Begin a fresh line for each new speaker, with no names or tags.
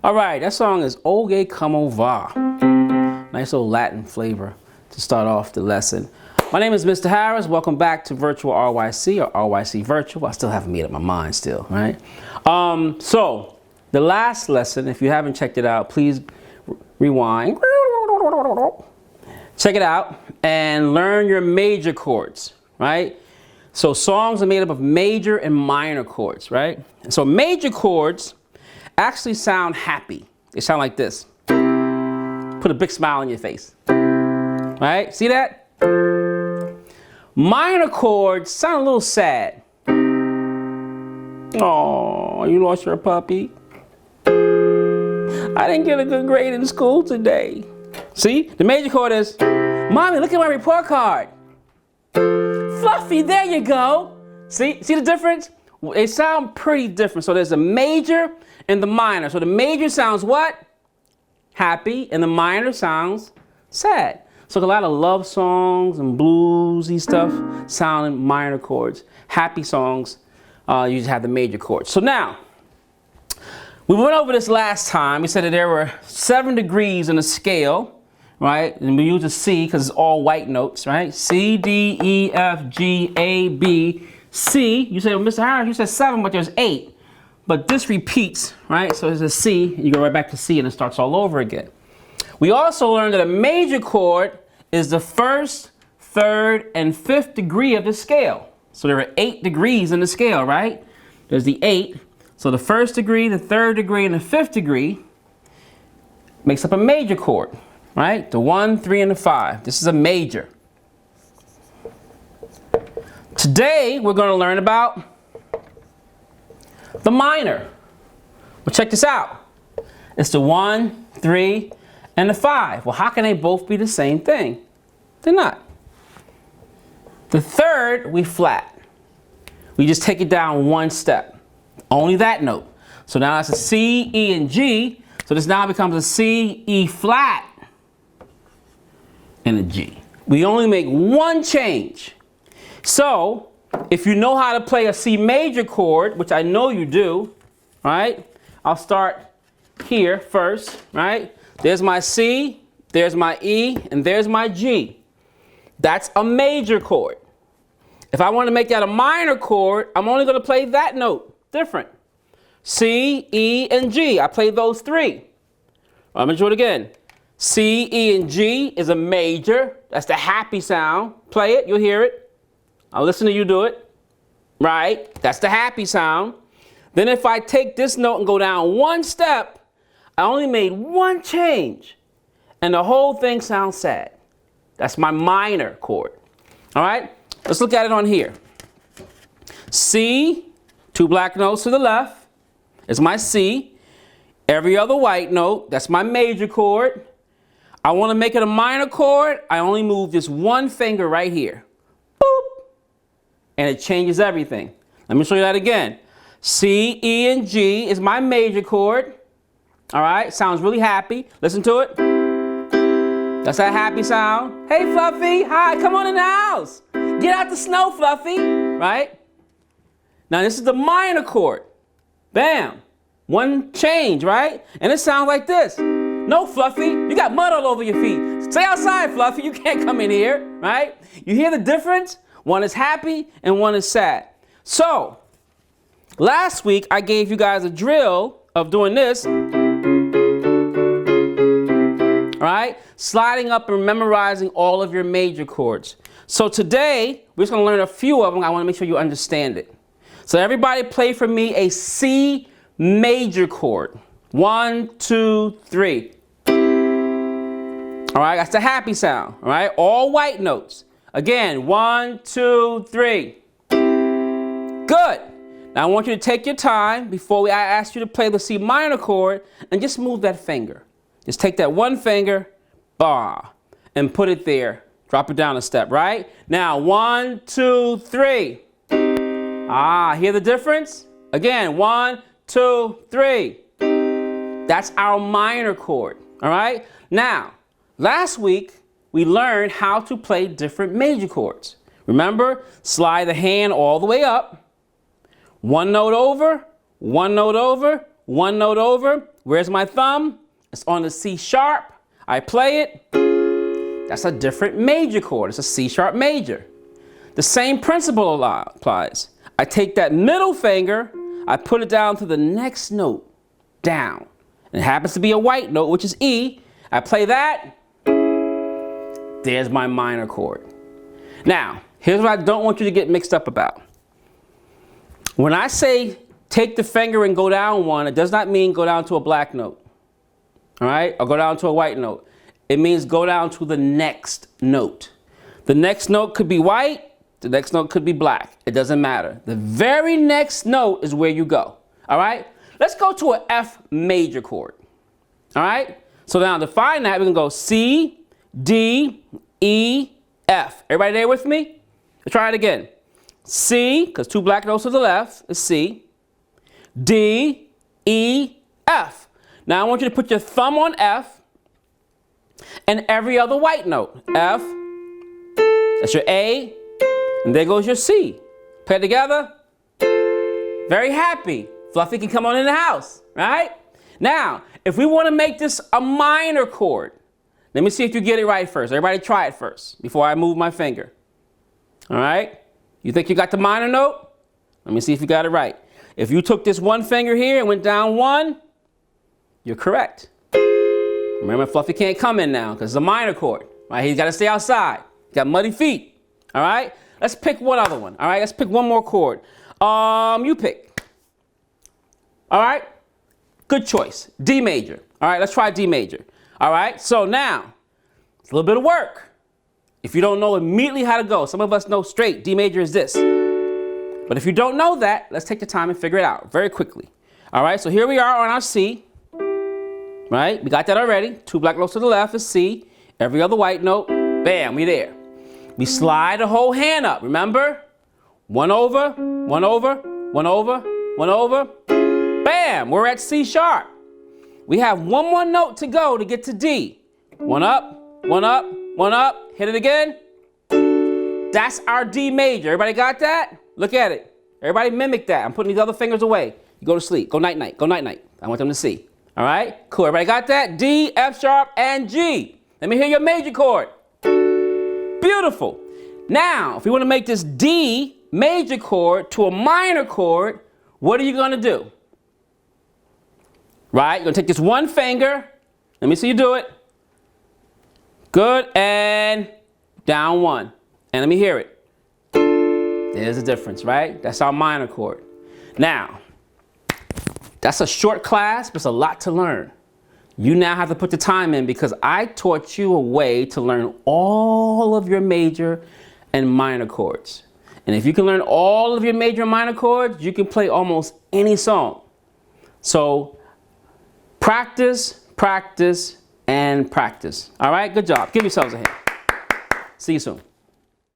All right, that song is Oge Como Va. Nice little Latin flavor to start off the lesson. My name is Mr. Harris. Welcome back to Virtual RYC or RYC Virtual. I still haven't made up my mind still, right? So the last lesson, if you haven't checked it out, please rewind. Check it out and learn your major chords, right? So songs are made up of major and minor chords, right? So major chords actually sound happy. They sound like this. Put a big smile on your face. Right? See that? Minor chords sound a little sad. Oh, you lost your puppy. I didn't get a good grade in school today. See? The major chord is, Mommy, look at my report card. Fluffy, there you go. See the difference? They sound pretty different. So there's a major and the minor. So the major sounds what? Happy, and the minor sounds sad. So a lot of love songs and bluesy stuff sound in minor chords. Happy songs, you just have the major chords. So now, we went over this last time. We said that there were 7 degrees in a scale, right? And we use a C because it's all white notes, right? C, D, E, F, G, A, B, C. You say, well, Mr. Harris, you said 7, but there's 8. But this repeats, right? So there's a C, you go right back to C and it starts all over again. We also learned that a major chord is the 1st, 3rd, and 5th degree of the scale. So there are 8 degrees in the scale, right? There's the 8. So the 1st degree, the 3rd degree, and the 5th degree makes up a major chord, right? The 1, 3, and the 5. This is a major. Today, we're going to learn about the minor. Well, check this out. It's the 1, 3, and the 5. Well, how can they both be the same thing? They're not. The 3rd, we flat. We just take it down 1 step. Only that note. So now that's a C, E, and G. So this now becomes a C, E flat, and a G. We only make 1 change. So if you know how to play a C major chord, which I know you do, right? I'll start here first, right? There's my C, there's my E, and there's my G. That's a major chord. If I want to make that a minor chord, I'm only going to play that note different. C, E, and G. I play those 3. I'm going to do it again. C, E, and G is a major. That's the happy sound. Play it, you'll hear it. I'll listen to you do it. Right? That's the happy sound. Then if I take this note and go down 1 step, I only made 1 change. And the whole thing sounds sad. That's my minor chord. All right? Let's look at it on here. C, 2 black notes to the left, is my C. Every other white note, that's my major chord. I want to make it a minor chord. I only move this 1 finger right here. Boop. And it changes everything. Let me show you that again. C, E, and G is my major chord. All right, sounds really happy. Listen to it. That's that happy sound. Hey, Fluffy, hi, come on in the house. Get out the snow, Fluffy, right? Now this is the minor chord. Bam, 1 change, right? And it sounds like this. No, Fluffy, you got mud all over your feet. Stay outside, Fluffy, you can't come in here, right? You hear the difference? 1 is happy and 1 is sad. So, last week I gave you guys a drill of doing this. Right? Sliding up and memorizing all of your major chords. So today, we're just going to learn a few of them. I want to make sure you understand it. So everybody play for me a C major chord. 1, 2, 3. All right, that's the happy sound. All right, all white notes. Again, 1, 2, 3. Good. Now I want you to take your time before I ask you to play the C minor chord and just move that finger. Just take that 1 finger, bah, and put it there. Drop it down a step, right? Now, 1, 2, 3. Ah, hear the difference? Again, 1, 2, 3. That's our minor chord, all right? Now, last week, we learned how to play different major chords. Remember, slide the hand all the way up, one note over, one note over, one note over. Where's my thumb? It's on the C sharp. I play it. That's a different major chord. It's a C sharp major. The same principle applies. I take that middle finger, I put it down to the next note, down. And it happens to be a white note, which is E. I play that. There's my minor chord. Now, here's what I don't want you to get mixed up about. When I say take the finger and go down one, it does not mean go down to a black note, all right? Or go down to a white note. It means go down to the next note. The next note could be white, the next note could be black. It doesn't matter. The very next note is where you go, all right? Let's go to an F major chord, all right? So now to find that, we're gonna go C, D, E, F. Everybody there with me? Let's try it again. C, because two black notes to the left, is C. D, E, F. Now I want you to put your thumb on F and every other white note. F, that's your A, and there goes your C. Play it together. Very happy. Fluffy can come on in the house, right? Now, if we want to make this a minor chord, let me see if you get it right first. Everybody try it first before I move my finger. All right? You think you got the minor note? Let me see if you got it right. If you took this one finger here and went down one, you're correct. Remember, Fluffy can't come in now because it's a minor chord, right? He's got to stay outside. He's got muddy feet, all right? Let's pick one other one, all right? Let's pick one more chord. You pick. All right? Good choice. D major. All right, let's try D major. All right, so now, it's a little bit of work. If you don't know immediately how to go, some of us know straight, D major is this. But if you don't know that, let's take the time and figure it out very quickly. All right, so here we are on our C. Right, we got that already. Two black notes to the left is C. Every other white note, bam, we there. We slide the whole hand up, remember? One over, one over, one over, one over. Bam, we're at C sharp. We have one more note to go to get to D. One up, one up, one up. Hit it again. That's our D major. Everybody got that? Look at it. Everybody mimic that. I'm putting these other fingers away. You go to sleep. Go night night. Go night night. I want them to see. All right? Cool. Everybody got that? D, F sharp, and G. Let me hear your major chord. Beautiful. Now, if we want to make this D major chord to a minor chord, what are you going to do? Right? You're going to take this one finger. Let me see you do it. Good. And down one. And let me hear it. There's a difference, right? That's our minor chord. Now, that's a short class, but it's a lot to learn. You now have to put the time in because I taught you a way to learn all of your major and minor chords. And if you can learn all of your major and minor chords, you can play almost any song. So practice, practice, and practice. All right, good job. Give yourselves a hand. See you soon.